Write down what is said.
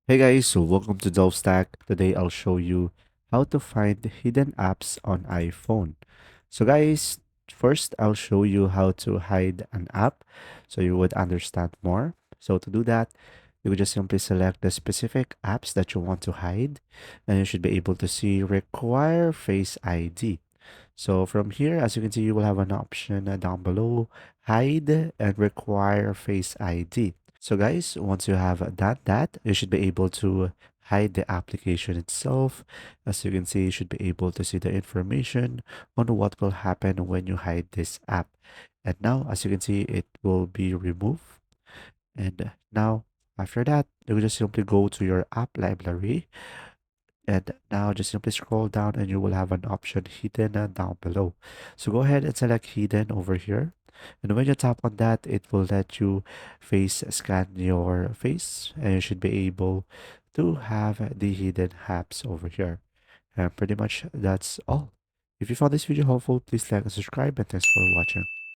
Hey guys, so welcome to Stack. Today I'll show you how to find hidden apps on iPhone. So guys, first I'll show you how to hide an app so you would understand more. So to do that, you would just simply select the specific apps that you want to hide and you should be able to see require Face ID. So from here, as you can see, you will have an option down below, hide and require Face ID. So guys, once you have done that, you should be able to hide the application itself. As you can see, you should be able to see the information on what will happen when you hide this app. And now, as you can see, it will be removed. And now, after that, you will just simply go to your app library and now just simply scroll down and you will have an option hidden down below. So go ahead and select hidden over here. And when you tap on that, it will let you face scan your face and you should be able to have the hidden apps over here. And pretty much that's all. If you found this video helpful, please like and subscribe and thanks for watching.